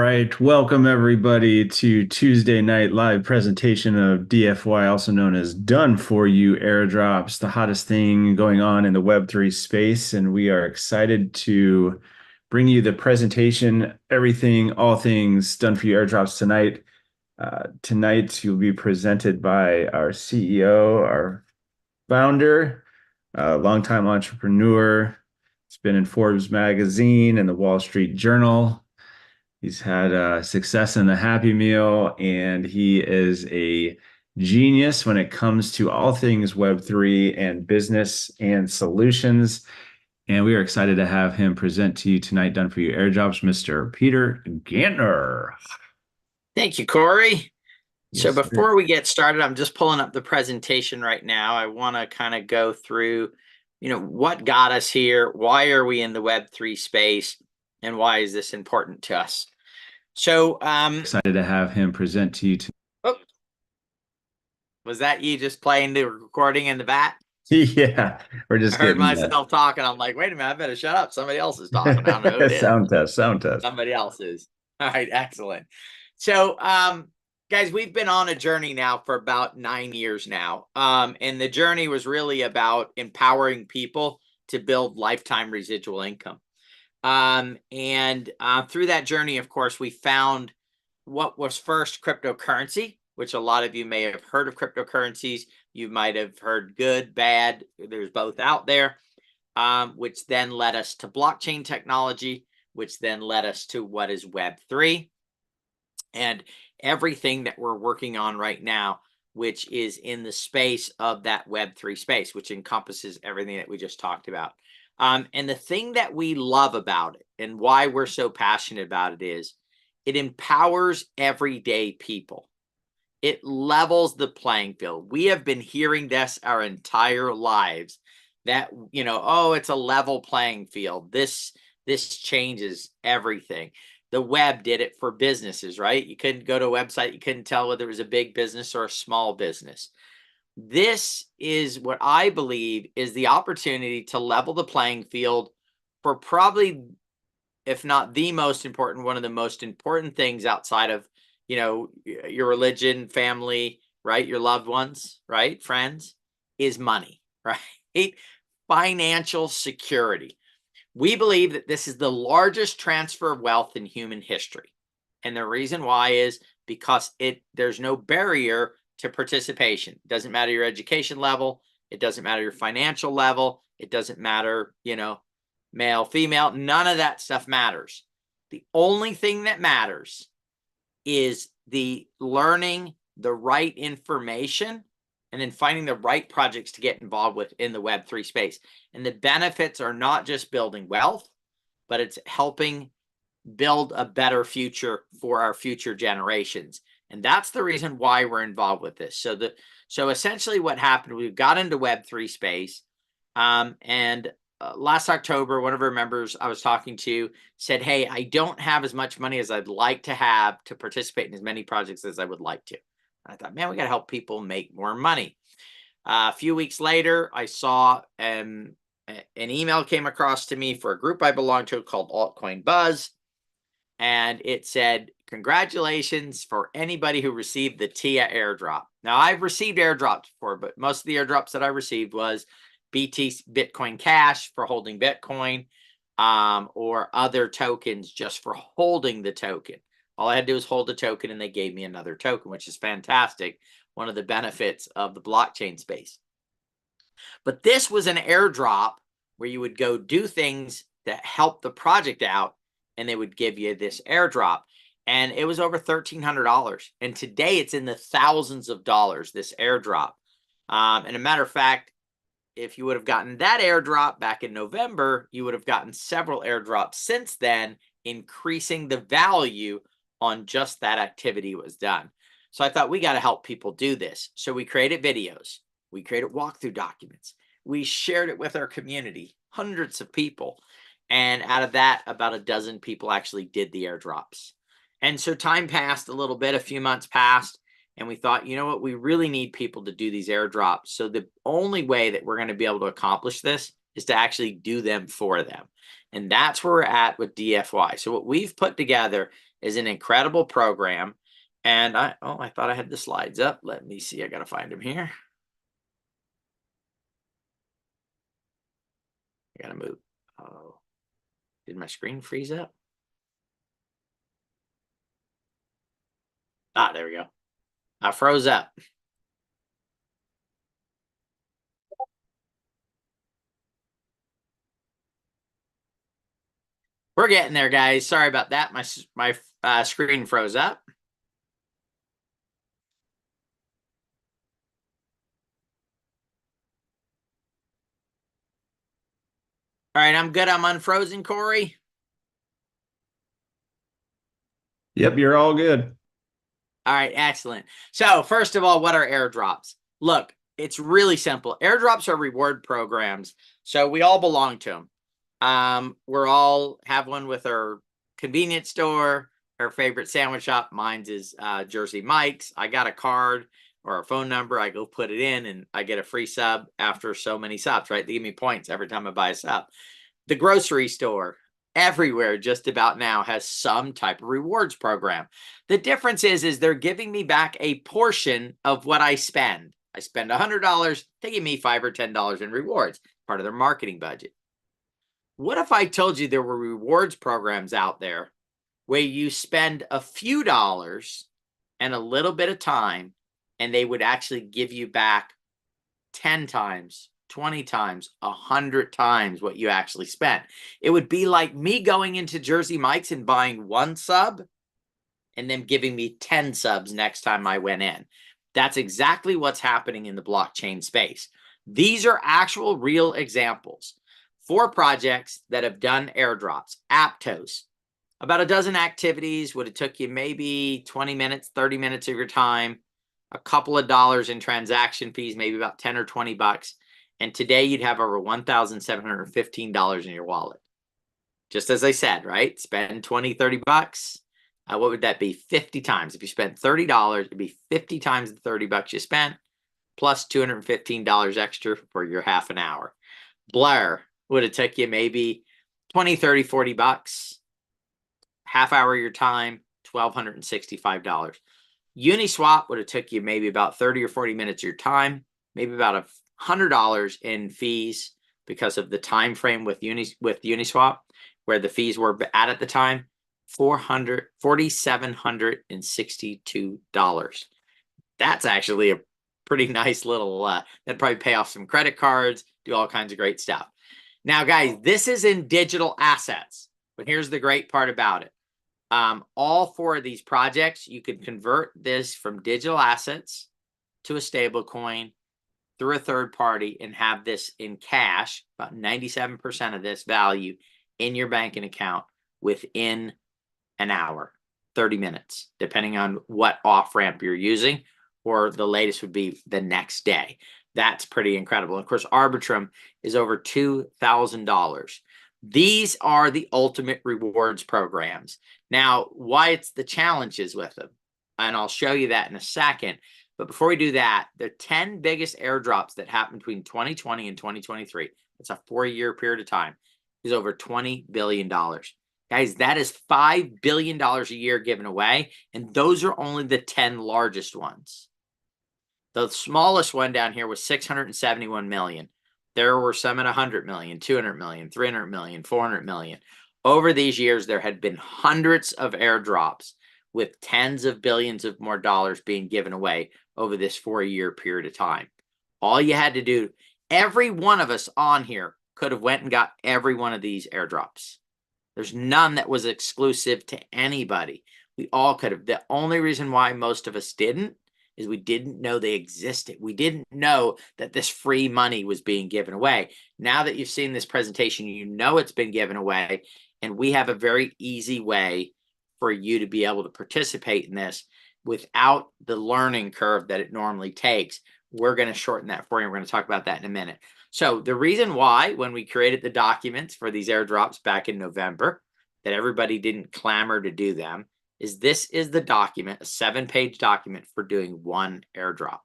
right, welcome everybody to Tuesday night live presentation of DFY, also known as Done For You Airdrops, the hottest thing going on in the Web3 space. And we are excited to bring you the presentation, everything, all things Done For You Airdrops tonight. Tonight, you'll be presented by our CEO, our founder, longtime entrepreneur. It's been in Forbes magazine and the Wall Street Journal. He's had success in the Happy Meal, and he is a genius when it comes to all things Web3 and business and solutions. And we are excited to have him present to you tonight, Done For You Airdrops, Mr. Peter Gantner. Thank you, Corey. So Yes, sir. before we get started, I'm just pulling up the presentation right now. I want to kind of go through, what got us here, why are we in the Web3 space, and why is this important to us? So, Excited to have him present to you. Oh, was that you just playing the recording in the back? Yeah, we're I just heard getting that. myself talking. I'm like, wait a minute, I better shut up. Somebody else is talking. I don't know who it is. Sound test, sound test. Somebody else is. All right, excellent. So, guys, we've been on a journey now for about 9 years now. And the journey was really about empowering people to build lifetime residual income. Through that journey, of course, we found what was first cryptocurrency, which a lot of you may have heard of cryptocurrencies. You might have heard good, bad. There's both out there, which then led us to blockchain technology, which then led us to what is Web3 and everything that we're working on right now, which is in the space of that Web3 space, which encompasses everything that we just talked about. And the thing that we love about it and why we're so passionate about it is it empowers everyday people. It levels the playing field. We have been hearing this our entire lives that, oh, it's a level playing field. This changes everything. The web did it for businesses, right? You couldn't go to a website. You couldn't tell whether it was a big business or a small business. This is what I believe is the opportunity to level the playing field for probably, if not the most important, one of the most important things outside of, your religion, family, right? Your loved ones, right? Friends, is money, right? Financial security. We believe that this is the largest transfer of wealth in human history. And the reason why is because there's no barrier to participation. It doesn't matter your education level. It doesn't matter your financial level. It doesn't matter, male, female. None of that stuff matters. The only thing that matters is the learning the right information and then finding the right projects to get involved with in the Web3 space. And the benefits are not just building wealth, but it's helping build a better future for our future generations. And that's the reason why we're involved with this. So essentially what happened, we got into Web3 space. Last October, one of our members I was talking to said, hey, I don't have as much money as I'd like to have to participate in as many projects as I would like to. And I thought, man, we got to help people make more money. A few weeks later, I saw an email came across to me for a group I belong to called Altcoin Buzz. And it said, congratulations for anybody who received the TIA airdrop. Now, I've received airdrops before, but most of the airdrops that I received was Bitcoin Cash for holding Bitcoin, or other tokens just for holding the token. All I had to do was hold the token and they gave me another token, which is fantastic. One of the benefits of the blockchain space. But this was an airdrop where you would go do things that help the project out and they would give you this airdrop. And it was over $1,300. And today it's in the thousands of dollars, this airdrop. And a matter of fact, if you would have gotten that airdrop back in November, you would have gotten several airdrops since then, increasing the value on just that activity was done. So I thought we got to help people do this. So we created videos. We created walkthrough documents. We shared it with our community, hundreds of people. And out of that, about a dozen people actually did the airdrops. And so time passed a little bit, a few months passed. And we thought, you know what, we really need people to do these airdrops. So the only way that we're going to be able to accomplish this is to actually do them for them. And that's where we're at with DFY. So what we've put together is an incredible program. And I thought I had the slides up. Let me see. I got to find them here. I got to move. Oh, did my screen freeze up? Ah, there we go. I froze up. We're getting there, guys. Sorry about that. My screen froze up. All right, I'm good. I'm unfrozen, Corey. Yep, you're all good. All right, excellent. So first of all, what are airdrops? Look, it's really simple. Airdrops are reward programs, so we all belong to them. We're all have one with our convenience store, our favorite sandwich shop. Mine's is Jersey Mike's. I got a card or a phone number. I go put it in, and I get a free sub after so many subs. Right? They give me points every time I buy a sub. The grocery store, everywhere just about now, has some type of rewards program. The difference is they're giving me back a portion of what I spend. I spend $100, they give me $5 or $10 in rewards, part of their marketing budget. What if I told you there were rewards programs out there where you spend a few dollars and a little bit of time, and they would actually give you back 10 times, 20 times, 100 times what you actually spent? It would be like me going into Jersey Mike's and buying one sub and then giving me 10 subs next time I went in. That's exactly what's happening in the blockchain space. These are actual real examples. 4 projects that have done airdrops. Aptos, about a dozen activities, would have took you maybe 20 minutes, 30 minutes of your time, a couple of dollars in transaction fees, maybe about 10 or 20 bucks. And today you'd have over $1,715 in your wallet. Just as I said, right? Spend 20, 30 bucks. What would that be? 50 times. If you spent $30, it'd be 50 times the 30 bucks you spent, plus $215 extra for your half an hour. Blur would have took you maybe 20, 30, 40 bucks, half hour of your time, $1,265. Uniswap would have took you maybe about 30 or 40 minutes of your time, maybe about $100 in fees because of the time frame with Uniswap, where the fees were at the time. $4,762. That's actually a pretty nice little, that'd probably pay off some credit cards, do all kinds of great stuff. Now, guys, this is in digital assets, but here's the great part about it. All 4 of these projects, you can convert this from digital assets to a stable coin through a third party and have this in cash, about 97% of this value in your banking account within an hour, 30 minutes, depending on what off-ramp you're using, or the latest would be the next day. That's pretty incredible. And of course, Arbitrum is over $2,000. These are the ultimate rewards programs. Now, why it's the challenges with them, and I'll show you that in a second. But before we do that, the 10 biggest airdrops that happened between 2020 and 2023, it's a 4-year period of time, is over $20 billion. Guys, that is $5 billion a year given away, and those are only the 10 largest ones. The smallest one down here was 671 million. There were some at 100 million, 200 million, 300 million, 400 million. Over these years, there had been hundreds of airdrops with tens of billions of more dollars being given away over this 4-year period of time. All you had to do, every one of us on here could have went and got every one of these airdrops. There's none that was exclusive to anybody. We all could have. The only reason why most of us didn't is we didn't know they existed. We didn't know that this free money was being given away. Now that you've seen this presentation, you know it's been given away, and we have a very easy way for you to be able to participate in this without the learning curve that it normally takes. We're going to shorten that for you. We're going to talk about that in a minute. So the reason why, when we created the documents for these airdrops back in November, that everybody didn't clamor to do them, is this is the document, a 7-page document for doing one airdrop.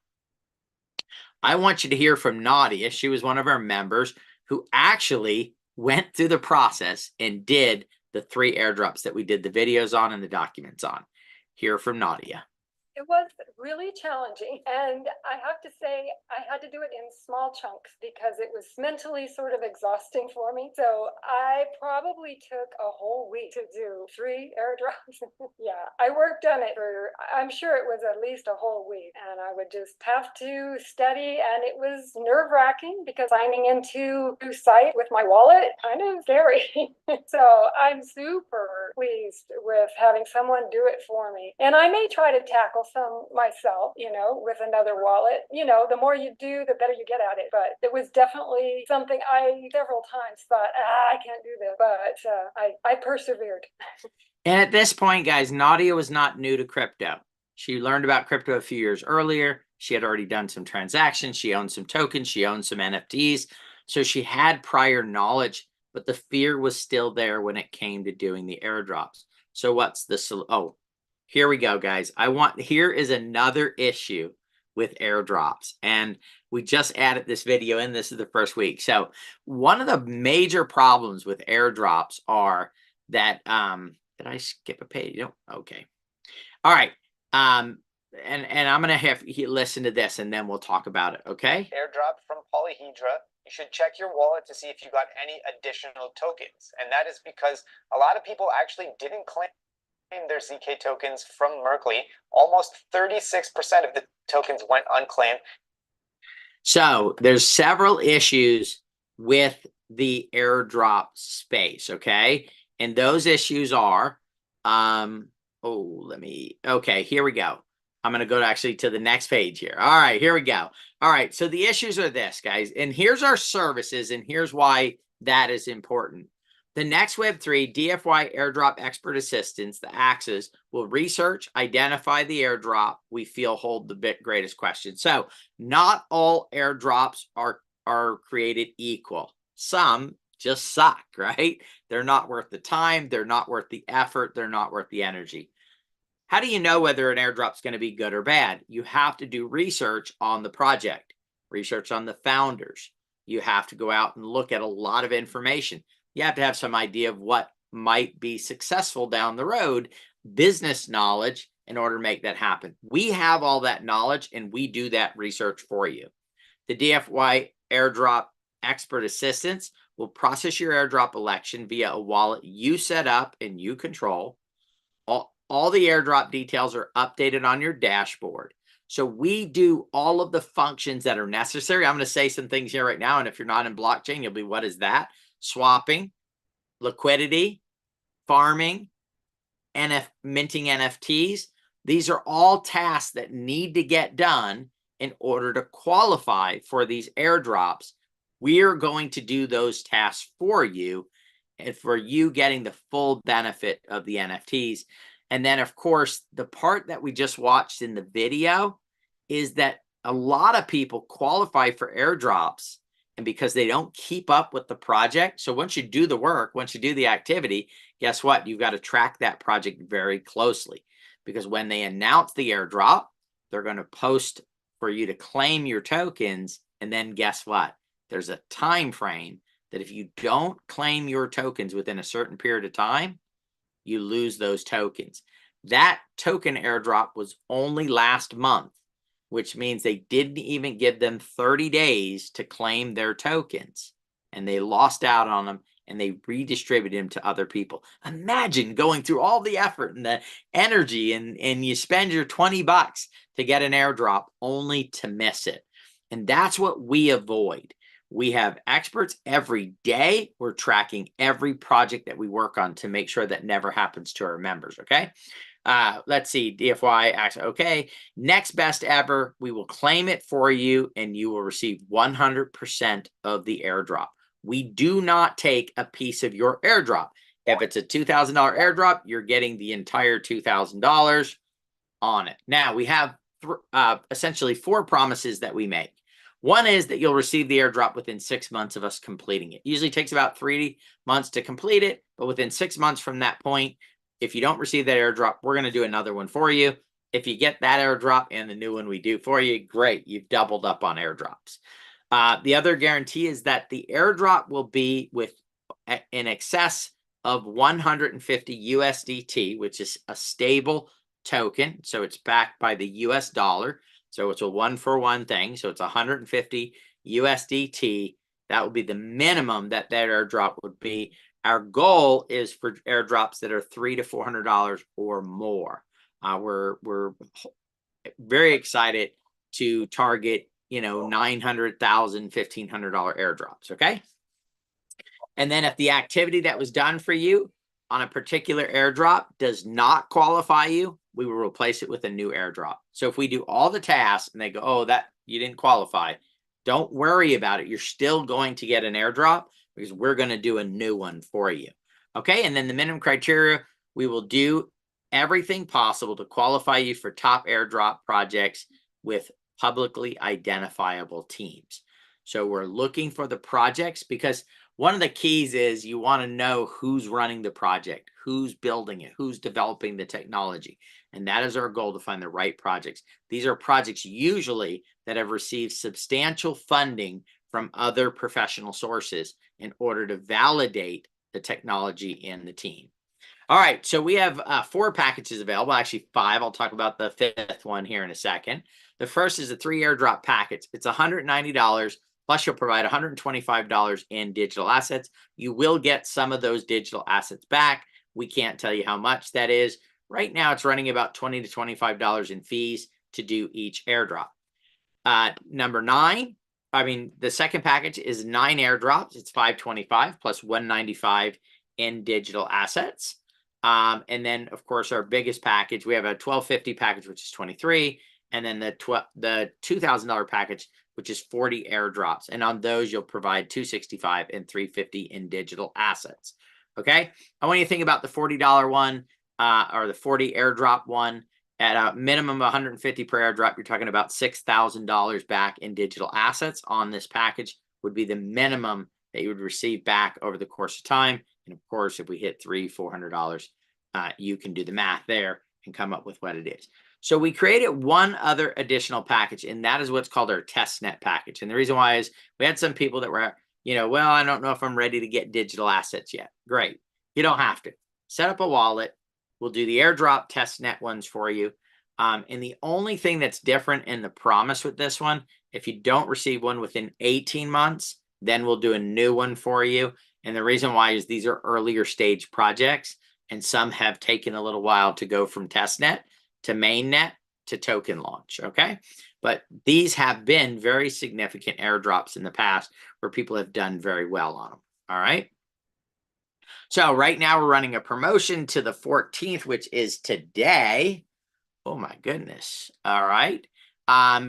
I want you to hear from Nadia. She was one of our members who actually went through the process and did the 3 airdrops that we did the videos on and the documents on. Hear from Nadia. It was really challenging, and I have to say I had to do it in small chunks because it was mentally sort of exhausting for me. So I probably took a whole week to do 3 airdrops. Yeah, I worked on it for, I'm sure it was at least a whole week, and I would just have to study, and it was nerve-wracking because signing into a site with my wallet, kind of scary. So I'm super pleased with having someone do it for me, and I may try to tackle some myself, with another wallet. The more you do, the better you get at it. But it was definitely something I several times thought, I can't do this. But I persevered. And at this point, guys, Nadia was not new to crypto. She learned about crypto a few years earlier. She had already done some transactions. She owned some tokens. She owned some NFTs. So she had prior knowledge, but the fear was still there when it came to doing the airdrops. So what's the solution? Oh, here we go, guys. Here is another issue with airdrops. And we just added this video in. This is the first week. So one of the major problems with airdrops are that, did I skip a page? No. Okay. All right. And I'm going to have you listen to this and then we'll talk about it. Okay. Airdrop from Polyhedra. You should check your wallet to see if you got any additional tokens. And that is because a lot of people actually didn't claim their ZK tokens from Merkley. Almost 36% of the tokens went unclaimed. So there's several issues with the airdrop space, okay? And those issues are, okay, here we go. I'm going to go actually to the next page here. All right, here we go. All right, so the issues are this, guys. And here's our services, and here's why that is important. The next Web3 DFY airdrop expert assistants, the AXAs, will research, identify the airdrop we feel hold the greatest question. So not all airdrops are created equal. Some just suck, right? They're not worth the time. They're not worth the effort. They're not worth the energy. How do you know whether an airdrop is going to be good or bad? You have to do research on the project, research on the founders. You have to go out and look at a lot of information. You have to have some idea of what might be successful down the road, business knowledge in order to make that happen. We have all that knowledge and we do that research for you. The DFY airdrop expert assistants will process your airdrop election via a wallet you set up and you control. All the airdrop details are updated on your dashboard. So we do all of the functions that are necessary. I'm going to say some things here right now. And if you're not in blockchain, you'll be, what is that? Swapping, liquidity, farming, minting NFTs. These are all tasks that need to get done in order to qualify for these airdrops. We are going to do those tasks for you and for you getting the full benefit of the NFTs. And then, of course, the part that we just watched in the video is that a lot of people qualify for airdrops, and because they don't keep up with the project. So once you do the work, once you do the activity, guess what? You've got to track that project very closely, because when they announce the airdrop, they're going to post for you to claim your tokens. And then guess what? There's a time frame that if you don't claim your tokens within a certain period of time, you lose those tokens. That token airdrop was only last month, which means they didn't even give them 30 days to claim their tokens, and they lost out on them and they redistributed them to other people. Imagine going through all the effort and the energy and you spend your 20 bucks to get an airdrop only to miss it. And that's what we avoid. We have experts every day. We're tracking every project that we work on to make sure that never happens to our members, okay? Let's see, DFY, okay. Next best ever, we will claim it for you and you will receive 100% of the airdrop. We do not take a piece of your airdrop. If it's a $2,000 airdrop, you're getting the entire $2,000 on it. Now, we have essentially 4 promises that we make. One is that you'll receive the airdrop within 6 months of us completing it. Usually takes about 3 months to complete it, but within 6 months from that point, if you don't receive that airdrop, we're going to do another one for you. If you get that airdrop and the new one we do for you, great. You've doubled up on airdrops. The other guarantee is that the airdrop will be in excess of 150 USDT, which is a stable token. So it's backed by the US dollar. So it's a 1-for-1 thing. So it's 150 USDT. That would be the minimum that airdrop would be. Our goal is for airdrops that are $300 to $400 or more. We're very excited to target, $900,000, $1,500 airdrops. Okay. And then if the activity that was done for you on a particular airdrop does not qualify you, we will replace it with a new airdrop. So if we do all the tasks and they go, oh, that you didn't qualify, don't worry about it. You're still going to get an airdrop because we're going to do a new one for you. Okay. And then the minimum criteria, we will do everything possible to qualify you for top airdrop projects with publicly identifiable teams. So we're looking for the projects because one of the keys is you want to know who's running the project, who's building it, who's developing the technology. And that is our goal, to find the right projects. These are projects usually that have received substantial funding from other professional sources in order to validate the technology in the team. All right, so we have 4 packages available, actually 5. I'll talk about the 5th one here in a second. The first is a 3 airdrop package. It's $190. Plus, you'll provide $125 in digital assets. You will get some of those digital assets back. We can't tell you how much that is. Right now, it's running about $20 to $25 in fees to do each airdrop. The second package is 9 airdrops. It's $525 plus $195 in digital assets. And then, of course, our biggest package, we have a $1,250 package, which is 23, and then the $2,000 package, which is 40 airdrops. And on those, you'll provide $265 and $350 in digital assets. Okay. I want you to think about the $40 one, or the 40 airdrop one. At a minimum of $150 per airdrop, you're talking about $6,000 back in digital assets on this package would be the minimum that you would receive back over the course of time. And of course, if we hit $300, $400, you can do the math there and come up with what it is. So we created one other additional package, and that is what's called our testnet package. And the reason why is we had some people that were, well, I don't know if I'm ready to get digital assets yet. Great. You don't have to. Set up a wallet. We'll do the airdrop testnet ones for you. And the only thing that's different in the promise with this one, if you don't receive one within 18 months, then we'll do a new one for you. And the reason why is these are earlier stage projects, and some have taken a little while to go from testnet to mainnet to token launch. Okay. But these have been very significant airdrops in the past where people have done very well on them. All right. So right now we're running a promotion to the 14th, which is today. Oh my goodness. All right.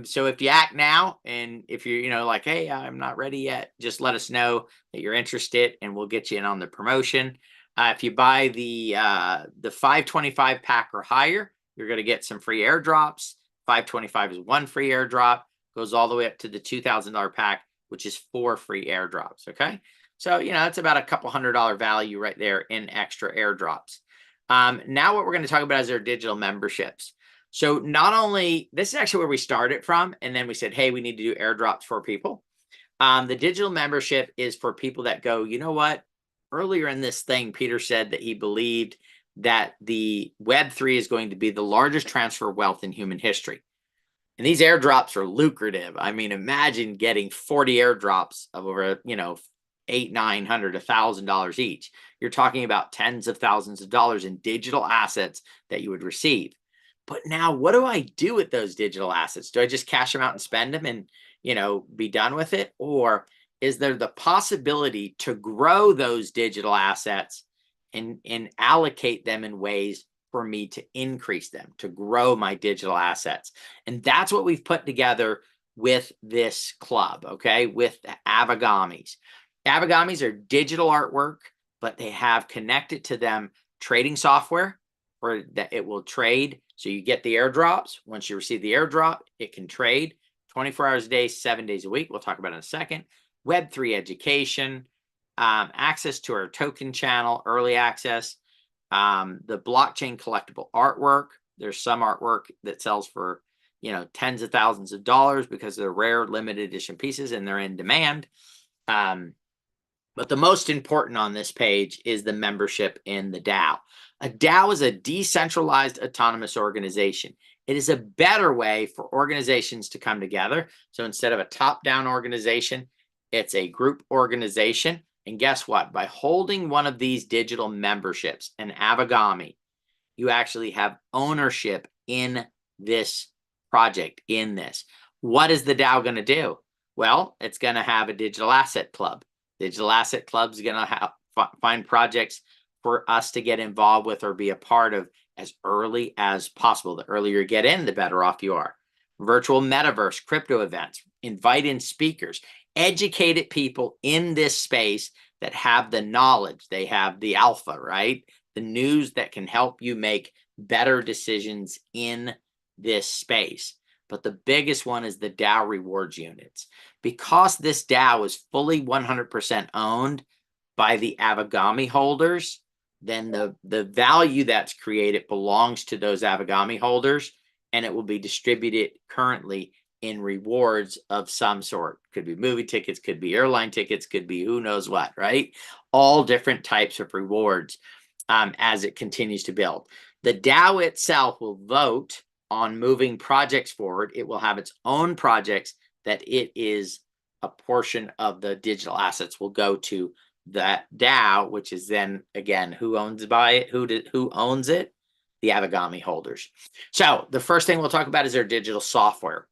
So if you act now, and if you're, like, hey, I'm not ready yet, just let us know that you're interested and we'll get you in on the promotion. If you buy the 525 pack or higher, you're going to get some free airdrops. 525 is 1 free airdrop, goes all the way up to the $2,000 pack, which is 4 free airdrops. Okay. So, that's about a couple $100 value right there in extra airdrops. Now what we're going to talk about is our digital memberships. So not only, this is actually where we started from, and then we said, hey, we need to do airdrops for people. The digital membership is for people that go, you know what? Earlier in this thing, Peter said that he believed that the Web3 is going to be the largest transfer of wealth in human history. And these airdrops are lucrative. I mean, imagine getting 40 airdrops of over, $800, $900, $1,000 each. You're talking about tens of thousands of dollars in digital assets that you would receive. But now what do I do with those digital assets? Do I just cash them out and spend them and, be done with it? Or is there the possibility to grow those digital assets and allocate them in ways for me to increase them, to grow my digital assets? And that's what we've put together with this club, okay, with the Abigamis. Abigamis are digital artwork, but they have connected to them trading software or that it will trade. So you get the airdrops. Once you receive the airdrop, it can trade 24 hours a day, 7 days a week. We'll talk about it in a second. Web3 education, access to our token channel, early access, the blockchain collectible artwork. There's some artwork that sells for, tens of thousands of dollars because they're rare, limited edition pieces and they're in demand. But the most important on this page is the membership in the DAO. A DAO is a decentralized autonomous organization. It is a better way for organizations to come together. So instead of a top-down organization, it's a group organization. And guess what? By holding one of these digital memberships, an Avagami, you actually have ownership in this project, in this. What is the DAO going to do? Well, it's going to have a digital asset club. Digital asset club is going to find projects for us to get involved with or be a part of as early as possible. The earlier you get in, the better off you are. Virtual metaverse, crypto events, invite in speakers, educated people in this space that have the knowledge. They have the alpha, right? The news that can help you make better decisions in this space. But the biggest one is the DAO rewards units. Because this DAO is fully 100% owned by the Avagami holders, then the value that's created belongs to those Avagami holders, and it will be distributed currently in rewards of some sort. Could be movie tickets, could be airline tickets, could be who knows what, right? All different types of rewards as it continues to build. The DAO itself will vote on moving projects forward. It will have its own projects that it is a portion of the digital assets will go to that DAO, which is then again, who owns it? Who owns it? The Avagami holders. So the first thing we'll talk about is their digital software.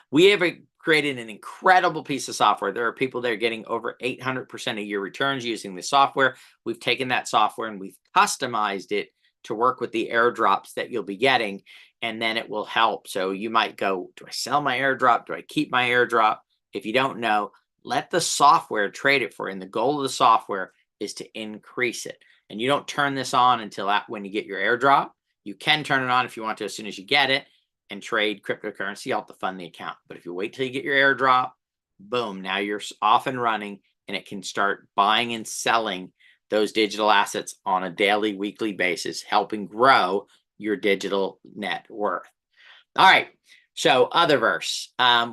We have created an incredible piece of software. There are people that are getting over 800% a year returns using the software. We've taken that software and we've customized it to work with the airdrops that you'll be getting, and then it will help. So you might go, do I sell my airdrop? Do I keep my airdrop? If you don't know, let the software trade it for you. And the goal of the software is to increase it. And you don't turn this on until when you get your airdrop. You can turn it on if you want to as soon as you get it and trade cryptocurrency. You'll have to fund the account. But if you wait till you get your airdrop, boom, now you're off and running, and it can start buying and selling those digital assets on a daily, weekly basis, helping grow your digital net worth. All right. So Otherverse,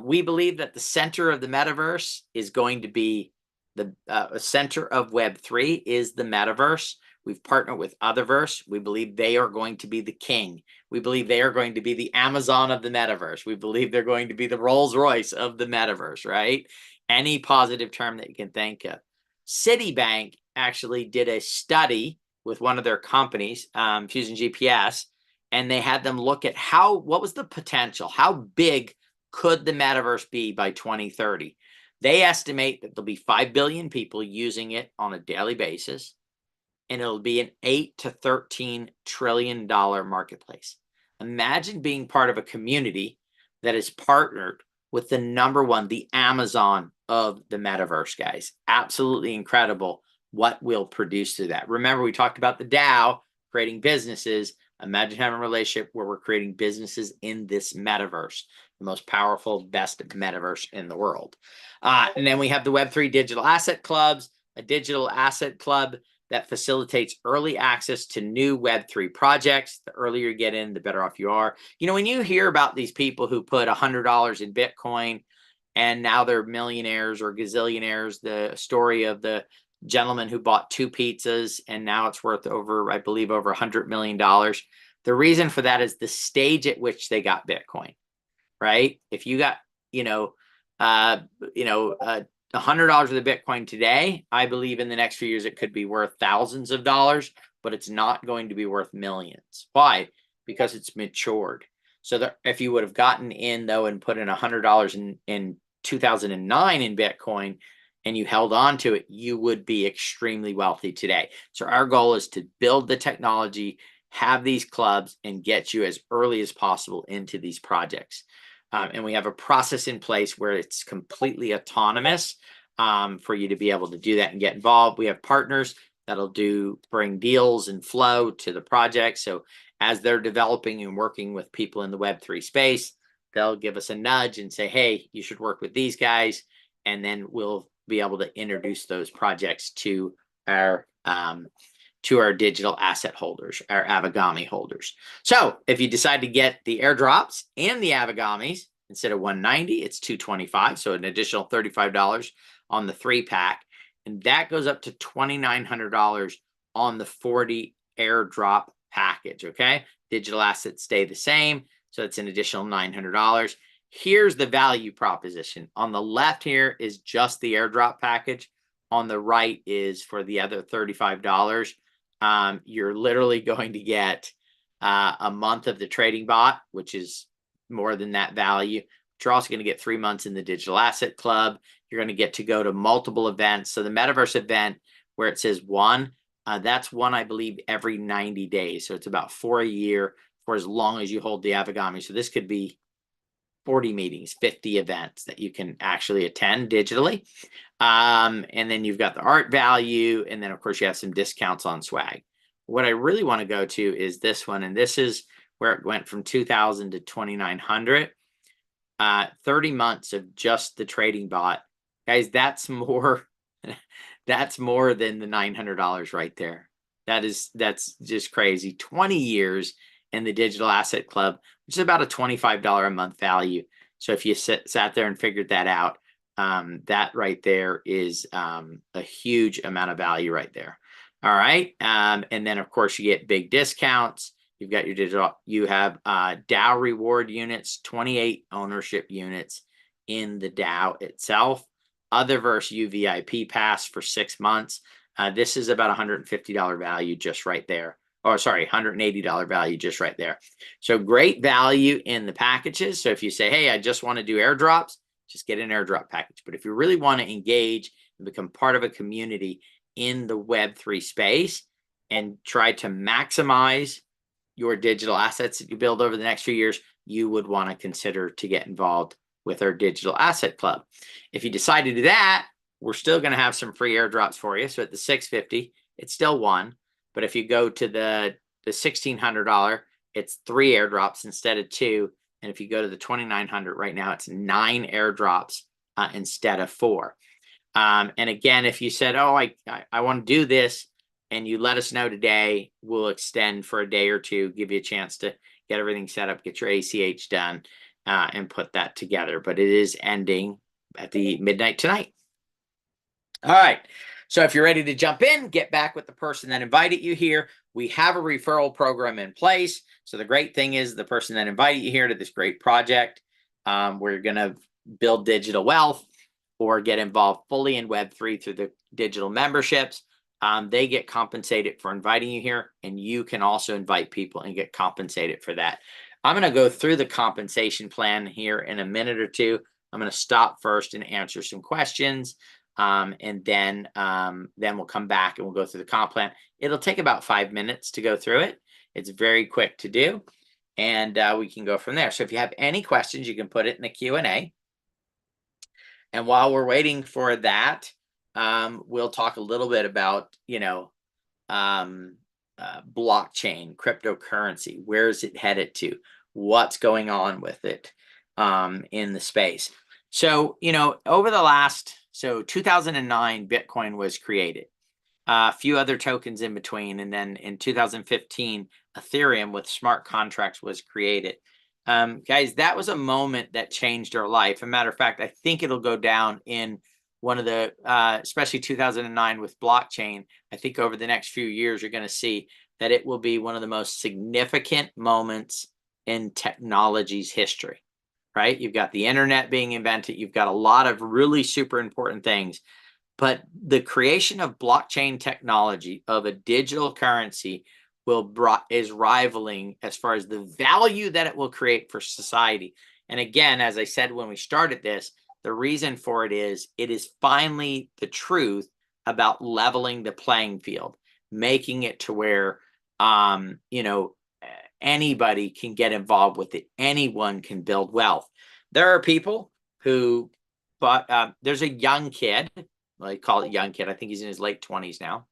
we believe that the center of the metaverse is going to be the center of Web3 is the metaverse. We've partnered with Otherverse. We believe they are going to be the king. We believe they are going to be the Amazon of the metaverse. We believe they're going to be the Rolls Royce of the metaverse, right? Any positive term that you can think of. Citibank actually did a study with one of their companies, Fusion GPS, and they had them look at what was the potential? How big could the metaverse be by 2030? They estimate that there'll be 5 billion people using it on a daily basis, and it'll be an $8 to $13 trillion marketplace. Imagine being part of a community that is partnered with the number one, the Amazon of the metaverse, guys. Absolutely incredible what we'll produce through that. Remember, we talked about the DAO, creating businesses. Imagine having a relationship where we're creating businesses in this metaverse, the most powerful, best metaverse in the world. And then we have the Web3 digital asset clubs, a digital asset club that facilitates early access to new Web3 projects. The earlier you get in, the better off you are. When you hear about these people who put $100 in Bitcoin and now they're millionaires or gazillionaires, the story of the gentleman who bought 2 pizzas and now it's worth over, I believe, over $100 million. The reason for that is the stage at which they got Bitcoin, right? If you got, $100 of the Bitcoin today, I believe in the next few years it could be worth thousands of dollars, but it's not going to be worth millions. Why? Because it's matured. So if you would have gotten in though and put in $100 in 2009 in Bitcoin and you held on to it, you would be extremely wealthy today. So our goal is to build the technology, have these clubs, and get you as early as possible into these projects. And we have a process in place where it's completely autonomous for you to be able to do that and get involved. We have partners that'll bring deals and flow to the project. So as they're developing and working with people in the Web3 space, they'll give us a nudge and say, hey, you should work with these guys. And then we'll be able to introduce those projects to our to our digital asset holders, our Avigami holders. So if you decide to get the airdrops and the Avigamis, instead of $190, it's $225, so an additional $35 on the 3-pack, and that goes up to $2,900 on the 40 airdrop package, okay? Digital assets stay the same, so it's an additional $900. Here's the value proposition. On the left here is just the airdrop package. On the right is for the other $35. You're literally going to get a month of the trading bot, which is more than that value. But you're also going to get 3 months in the digital asset club. You're going to get to go to multiple events. So the metaverse event where it says one, that's one, I believe, every 90 days. So it's about 4 a year for as long as you hold the Avigami. So this could be 40 meetings, 50 events that you can actually attend digitally. And then you've got the art value. And then, of course, you have some discounts on swag. What I really want to go to is this one. And this is where it went from 2,000 to 2,900. 30 months of just the trading bot. Guys, that's more than the $900 right there. That's just crazy. 20 years in the digital asset club, which is about a $25 a month value. So if you sat there and figured that out, that right there is a huge amount of value right there. All right. And then, of course, you get big discounts. You've got your digital, you have DAO reward units, 28 ownership units in the DAO itself. Otherverse UVIP pass for 6 months. This is about $150 value just right there. Oh, sorry, $180 value just right there. So great value in the packages. So if you say, hey, I just want to do airdrops, just get an airdrop package. But if you really want to engage and become part of a community in the Web3 space and try to maximize your digital assets that you build over the next few years, you would want to consider to get involved with our digital asset club. If you decide to do that, we're still going to have some free airdrops for you. So at the $650, it's still one. But if you go to the $1,600, it's 3 airdrops instead of 2. And if you go to the $2,900 right now, it's 9 airdrops instead of 4. And again, if you said, oh, I want to do this, and you let us know today, we'll extend for a day or two, give you a chance to get everything set up, get your ACH done, and put that together. But it is ending at the midnight tonight. All right. So if you're ready to jump in, get back with the person that invited you here. We have a referral program in place. So the great thing is the person that invited you here to this great project, we're going to build digital wealth or get involved fully in Web3 through the digital memberships. They get compensated for inviting you here, and you can also invite people and get compensated for that. I'm going to go through the compensation plan here in a minute or two. I'm going to stop first and answer some questions. And then we'll come back and we'll go through the comp plan. It'll take about 5 minutes to go through it. It's very quick to do, and we can go from there. So if you have any questions, you can put it in the Q&A. And while we're waiting for that, we'll talk a little bit about, blockchain, cryptocurrency. Where is it headed to? What's going on with it in the space? So, over the last... So 2009, Bitcoin was created. A few other tokens in between. And then in 2015, Ethereum with smart contracts was created. Guys, that was a moment that changed our life. As a matter of fact, I think it'll go down in one of the, especially 2009 with blockchain. I think over the next few years, you're going to see that it will be one of the most significant moments in technology's history. Right? You've got the internet being invented. You've got a lot of really super important things. But the creation of blockchain technology, of a digital currency, is rivaling as far as the value that it will create for society. And again, as I said when we started this, the reason for it is finally the truth about leveling the playing field, making it to where, anybody can get involved with it. Anyone can build wealth. There are people who, but there's a young kid, well, I call it young kid. I think he's in his late 20s now.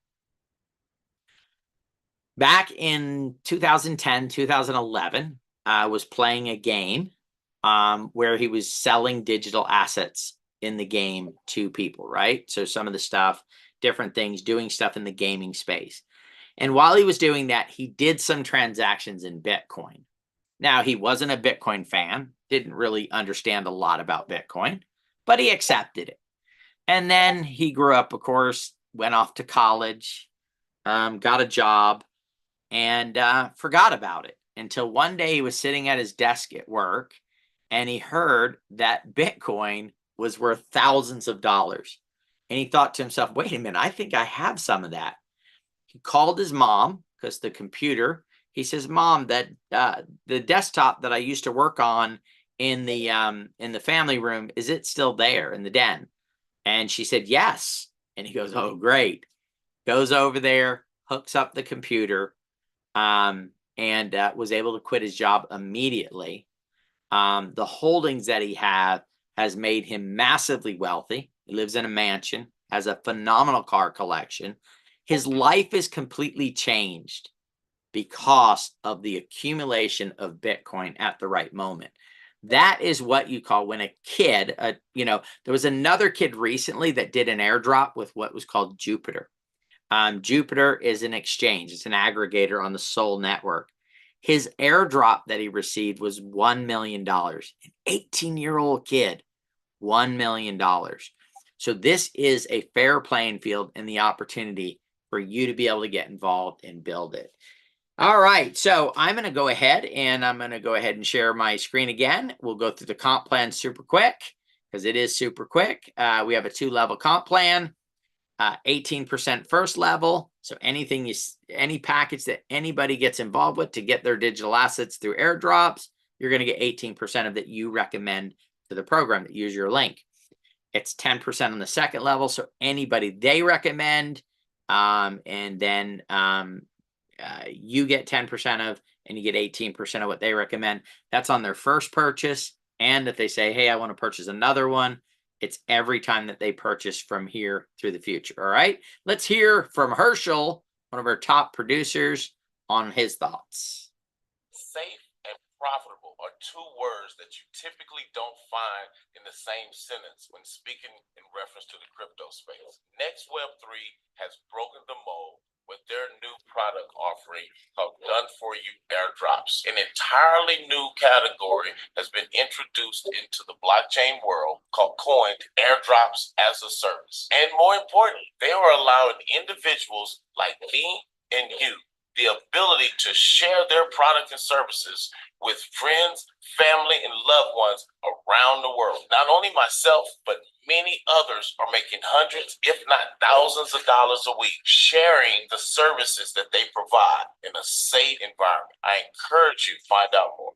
Back in 2010, 2011, was playing a game where he was selling digital assets in the game to people, right? So some of the stuff, different things, doing stuff in the gaming space. And while he was doing that, he did some transactions in Bitcoin. Now, he wasn't a Bitcoin fan, didn't really understand a lot about Bitcoin, but he accepted it. And then he grew up, of course, went off to college, got a job, and forgot about it until one day he was sitting at his desk at work and he heard that Bitcoin was worth thousands of dollars. And he thought to himself, wait a minute, I think I have some of that. He called his mom because the computer, he says, Mom, that the desktop that I used to work on in the family room, is it still there in the den? And she said, yes. And he goes, oh, great. Goes over there, hooks up the computer, and was able to quit his job immediately. The holdings that he has made him massively wealthy. He lives in a mansion, has a phenomenal car collection. His life is completely changed because of the accumulation of Bitcoin at the right moment. That is what you call when a kid, there was another kid recently that did an airdrop with what was called Jupiter. Jupiter is an exchange. It's an aggregator on the Sol network. His airdrop that he received was $1 million. An 18-year-old kid, $1 million. So this is a fair playing field and the opportunity for you to be able to get involved and build it. All right, so I'm going to go ahead and share my screen again. We'll go through the comp plan super quick because it is super quick. We have a 2-level comp plan, 18% first level. So any package that anybody gets involved with to get their digital assets through airdrops, you're going to get 18% of that you recommend to the program that use your link. It's 10% on the second level. So anybody they recommend, and then you get 10% of, and you get 18% of what they recommend. That's on their first purchase. And if they say, hey, I want to purchase another one, it's every time that they purchase from here through the future. All right. Let's hear from Herschel, one of our top producers, on his thoughts. Safe and profitable are two words that you typically don't find in the same sentence when speaking in reference to the crypto space. Next Web3 has broken the mold with their new product offering called Done For You Airdrops. An entirely new category has been introduced into the blockchain world called coined Airdrops as a Service. And more importantly, they are allowing individuals like me and you the ability to share their product and services with friends, family, and loved ones around the world. Not only myself, but many others are making hundreds, if not thousands of dollars a week, sharing the services that they provide in a safe environment. I encourage you to find out more.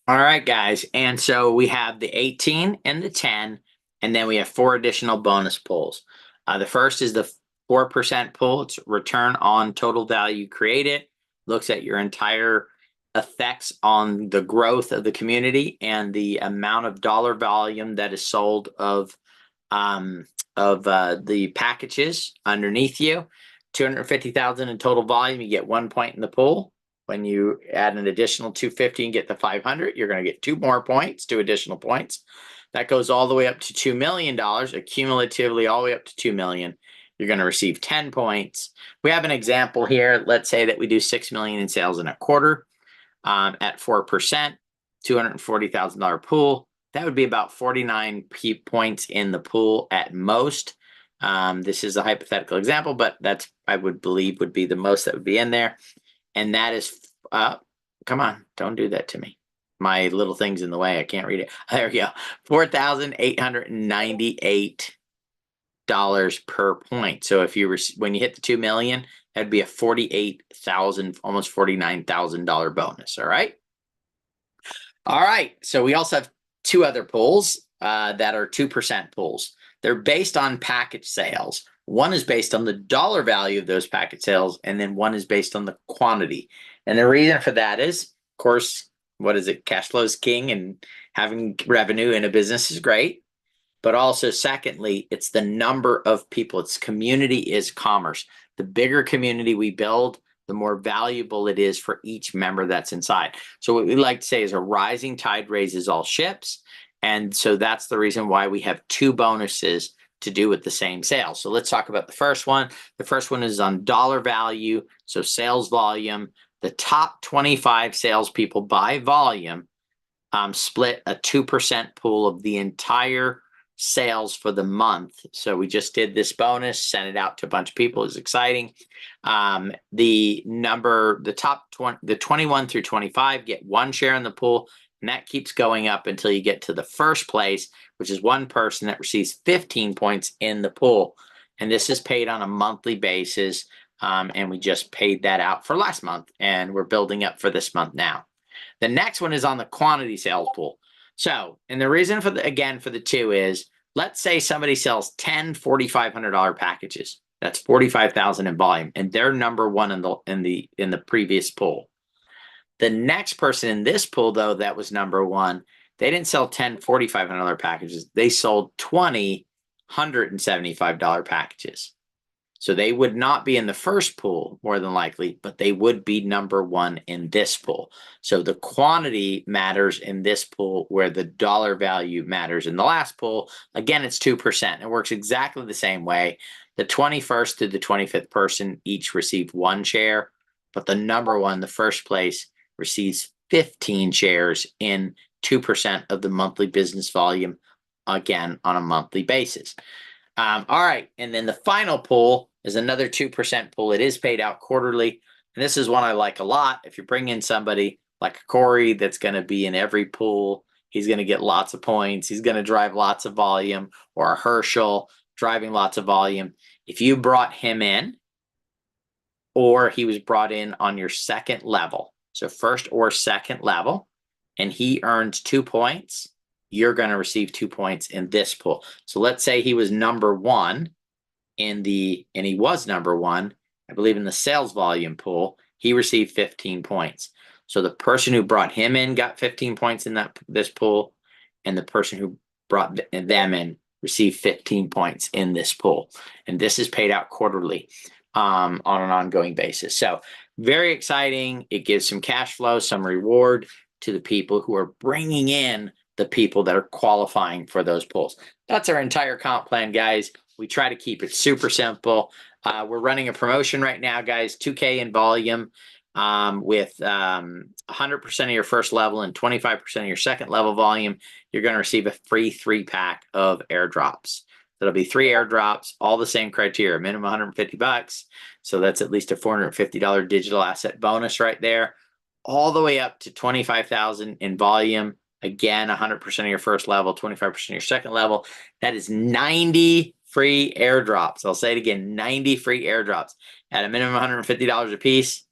All right, guys. And so we have the 18 and the 10, and then we have 4 additional bonus pools. The first is the 4% pool. It's return on total value created. Looks at your entire effects on the growth of the community and the amount of dollar volume that is sold of the packages underneath you. 250,000 in total volume, you get 1 point in the pool. When you add an additional 250 and get the 500, you're going to get 2 more points, 2 additional points. That goes all the way up to $2 million, accumulatively all the way up to 2 million. You're going to receive 10 points. We have an example here. Let's say that we do 6 million in sales in a quarter at 4%, $240,000 pool. That would be about 49 points in the pool at most. This is a hypothetical example, but that's, I would believe, would be the most that would be in there. And that is, come on, don't do that to me. My little thing's in the way. I can't read it. There we go. $4,898 per point. So if you were, when you hit the 2 million, that'd be a $48,000, almost $49,000 bonus. All right. All right. So we also have 2 other pools that are 2% pools. They're based on package sales. One is based on the dollar value of those package sales, and then one is based on the quantity. And the reason for that is, of course, what is it? Cash flow is king, and having revenue in a business is great. But also, secondly, it's the number of people. It's community is commerce. The bigger community we build, the more valuable it is for each member that's inside. So what we like to say is a rising tide raises all ships. And so that's the reason why we have 2 bonuses to do with the same sale. So let's talk about the first one. The first one is on dollar value, so sales volume. The top 25 salespeople by volume split a 2% pool of the entire sales for the month. So we just did this bonus, sent it out to a bunch of people. It's exciting. The top 20, the 21 through 25 get 1 share in the pool, and that keeps going up until you get to the first place, which is 1 person that receives 15 points in the pool. And this is paid on a monthly basis. And we just paid that out for last month, and we're building up for this month now. The next one is on the quantity sales pool. So, and the reason for the 2 is, let's say somebody sells 10 $4,500 packages. That's 45,000 in volume, and they're number 1 in the previous pool. The next person in this pool, though, that was number 1, they didn't sell 10 $4,500 packages. They sold 20 $175 packages. So they would not be in the first pool, more than likely, but they would be number 1 in this pool. So the quantity matters in this pool, where the dollar value matters in the last pool. Again, it's 2%. It works exactly the same way. The 21st to the 25th person each received 1 share, but the number 1, the first place, receives 15 shares in 2% of the monthly business volume, again, on a monthly basis. All right, and then the final pool is another 2% pool. It is paid out quarterly, and this is one I like a lot. If you bring in somebody like a Corey that's going to be in every pool, he's going to get lots of points. He's going to drive lots of volume, or a Herschel driving lots of volume. If you brought him in, or he was brought in on your second level, so first or second level, and he earns 2 points, you're going to receive 2 points in this pool. So let's say he was number 1 and he was number 1, I believe, in the sales volume pool. He received 15 points. So the person who brought him in got 15 points in this pool, and the person who brought them in received 15 points in this pool. And this is paid out quarterly on an ongoing basis. So very exciting. It gives some cash flow, some reward to the people who are bringing in the people that are qualifying for those pools. That's our entire comp plan, guys. We try to keep it super simple. We're running a promotion right now, guys, 2K in volume with 100% of your first level and 25% of your second level volume. You're going to receive a free 3-pack of airdrops. That'll be 3 airdrops, all the same criteria, minimum $150. So that's at least a $450 digital asset bonus right there, all the way up to 25,000 in volume. Again, 100% of your first level, 25% of your second level. That is 90 free airdrops. I'll say it again, 90 free airdrops at a minimum $150 a piece.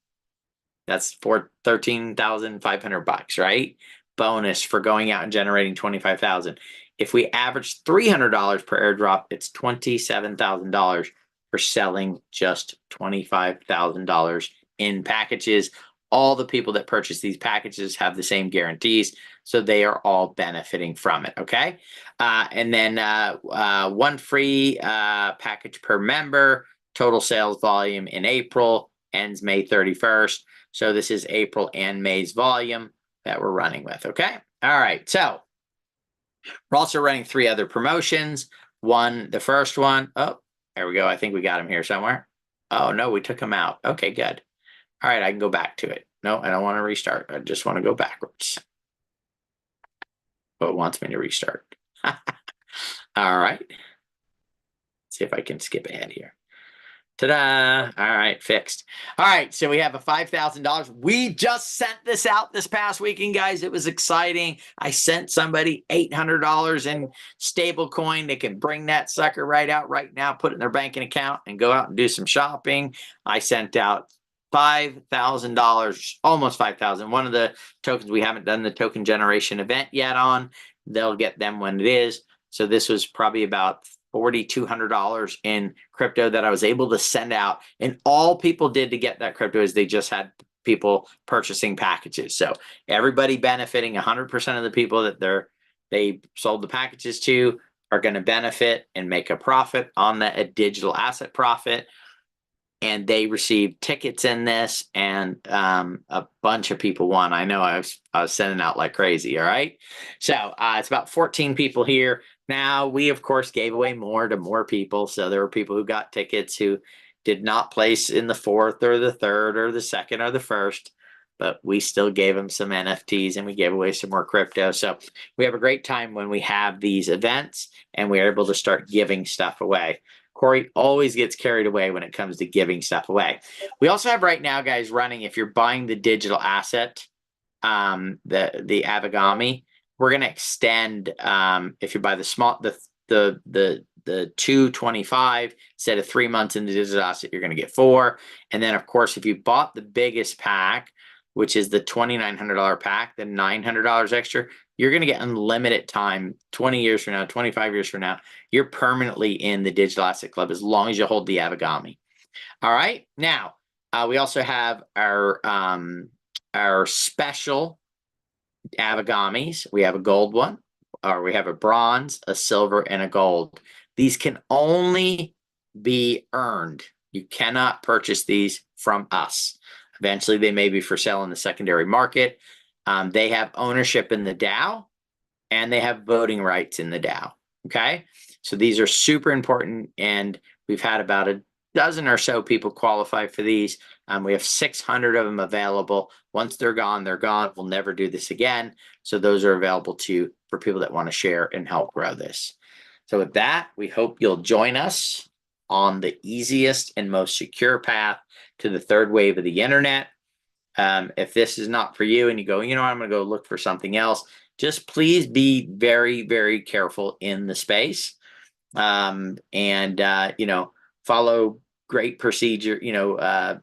That's for $13,500, right? Bonus for going out and generating 25,000. If we average $300 per airdrop, it's $27,000 for selling just $25,000 in packages. All the people that purchase these packages have the same guarantees, so they are all benefiting from it, okay? And then 1 free package per member. Total sales volume in April ends May 31st. So this is April and May's volume that we're running with, okay? All right, so we're also running 3 other promotions. The first one, oh, there we go. I think we got him here somewhere. Oh, no, we took him out. Okay, good. All right, I can go back to it. No, I don't want to restart. I just want to go backwards. But it wants me to restart. All right. Let's see if I can skip ahead here. Ta-da! All right, fixed. All right, so we have a $5,000. We just sent this out this past weekend, guys. It was exciting. I sent somebody $800 in stable coin. They can bring that sucker right out right now, put it in their banking account, and go out and do some shopping. I sent out $5,000, almost $5,000. One of the tokens we haven't done the token generation event yet on. They'll get them when it is. So this was probably about $4,200 in crypto that I was able to send out. And all people did to get that crypto is they just had people purchasing packages. So everybody benefiting, 100% of the people that they sold the packages to are going to benefit and make a profit on a digital asset profit. And they received tickets in this, and a bunch of people won. I know I was sending out like crazy. All right. So it's about 14 people here. Now, we, of course, gave away more to more people. So there were people who got tickets who did not place in the 4th or the 3rd or the 2nd or the 1st, but we still gave them some NFTs and we gave away some more crypto. So we have a great time when we have these events and we're able to start giving stuff away. Corey always gets carried away when it comes to giving stuff away. We also have right now, guys, running, if you're buying the digital asset, the Avigami, we're going to extend, if you buy the small, the 225 instead of 3 months in the digital asset, you're going to get 4. And then, of course, if you bought the biggest pack, which is the $2,900 pack, the $900 extra, you're going to get unlimited time 20 years from now, 25 years from now. You're permanently in the digital asset club as long as you hold the Avigami. All right. Now, we also have our special Avigamis. We have a gold one, or we have a bronze, a silver, and a gold. These can only be earned. You cannot purchase these from us. Eventually, they may be for sale in the secondary market. They have ownership in the DAO, and they have voting rights in the DAO. Okay, so these are super important, and we've had about a dozen or so people qualify for these. We have 600 of them available. Once they're gone, they're gone. We'll never do this again. So those are available for people that want to share and help grow this. So with that, we hope you'll join us on the easiest and most secure path to the third wave of the internet. If this is not for you and you go, I'm going to go look for something else, just please be very, very careful in the space. Follow great procedure, what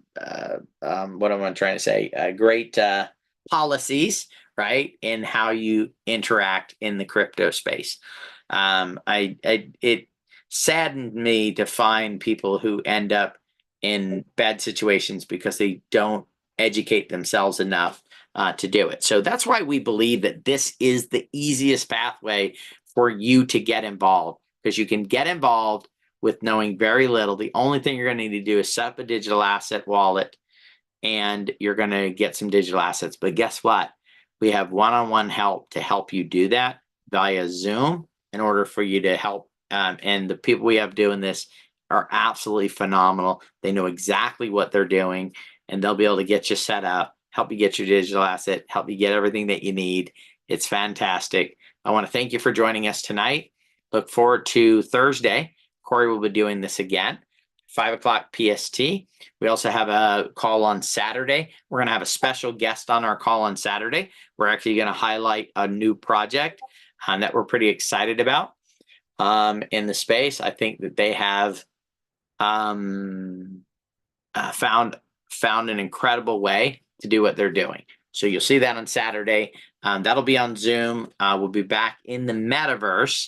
am I trying to say? Great policies, right? In how you interact in the crypto space. It saddened me to find people who end up in bad situations because they don't educate themselves enough to do it. So that's why we believe that this is the easiest pathway for you to get involved, because you can get involved with knowing very little. The only thing you're going to need to do is set up a digital asset wallet, and you're going to get some digital assets. But guess what? We have one-on-one help to help you do that via Zoom in order for you to help. And the people we have doing this are absolutely phenomenal. They know exactly what they're doing, and they'll be able to get you set up, help you get your digital asset, help you get everything that you need. It's fantastic. I want to thank you for joining us tonight. Look forward to Thursday. Corey will be doing this again, 5 o'clock PST. We also have a call on Saturday. We're going to have a special guest on our call on Saturday. We're actually going to highlight a new project that we're pretty excited about in the space. I think that they have found an incredible way to do what they're doing. So you'll see that on Saturday. That'll be on Zoom. We'll be back in the metaverse.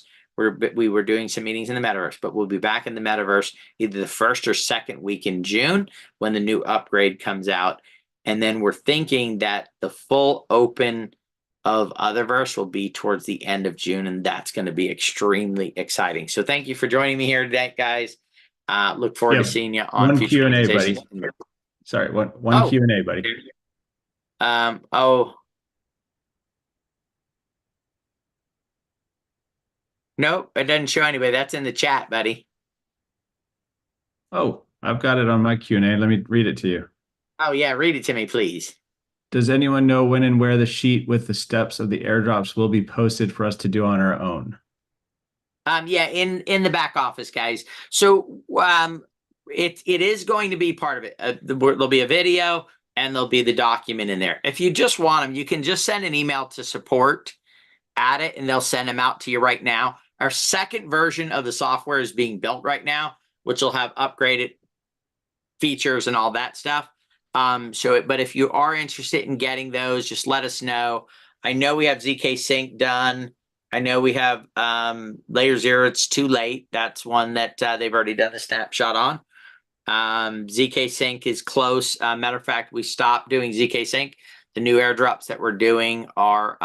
We were doing some meetings in the metaverse, but we'll be back in the metaverse either the 1st or 2nd week in June when the new upgrade comes out. And then we're thinking that the full open of Otherverse will be towards the end of June, and that's going to be extremely exciting. So thank you for joining me here today, guys. Look forward to seeing you on one future Q&A, presentations. buddy. Sorry, one Q&A, buddy. Nope, it doesn't show anybody. That's in the chat, buddy. Oh, I've got it on my Q&A. Let me read it to you. Oh, yeah, read it to me, please. Does anyone know when and where the sheet with the steps of the airdrops will be posted for us to do on our own? Yeah, in the back office, guys. So it is going to be part of it. There'll be a video and there'll be the document in there. If you just want them, you can just send an email to support at it, and they'll send them out to you right now. Our second version of the software is being built right now, which will have upgraded features and all that stuff. But if you are interested in getting those, just let us know. I know we have ZK Sync done. I know we have Layer 0. It's too late. That's one that they've already done the snapshot on. ZK Sync is close. Matter of fact, we stopped doing ZK Sync. The new airdrops that we're doing are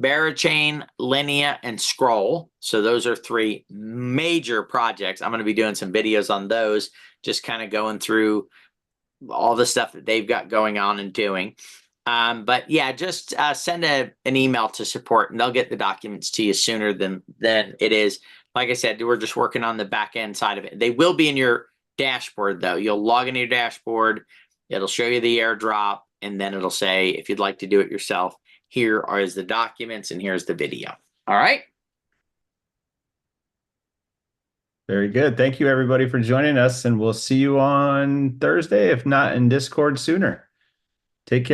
Barachain, Linea, and Scroll. So those are 3 major projects. I'm going to be doing some videos on those, just kind of going through all the stuff that they've got going on and doing. But yeah, just send an email to support and they'll get the documents to you sooner than it is. Like I said, we're just working on the back end side of it. They will be in your dashboard though. You'll log into your dashboard, it'll show you the airdrop, and then it'll say, if you'd like to do it yourself, here is the documents and here's the video. All right. Very good. Thank you, everybody, for joining us, and we'll see you on Thursday, if not in Discord sooner. Take care.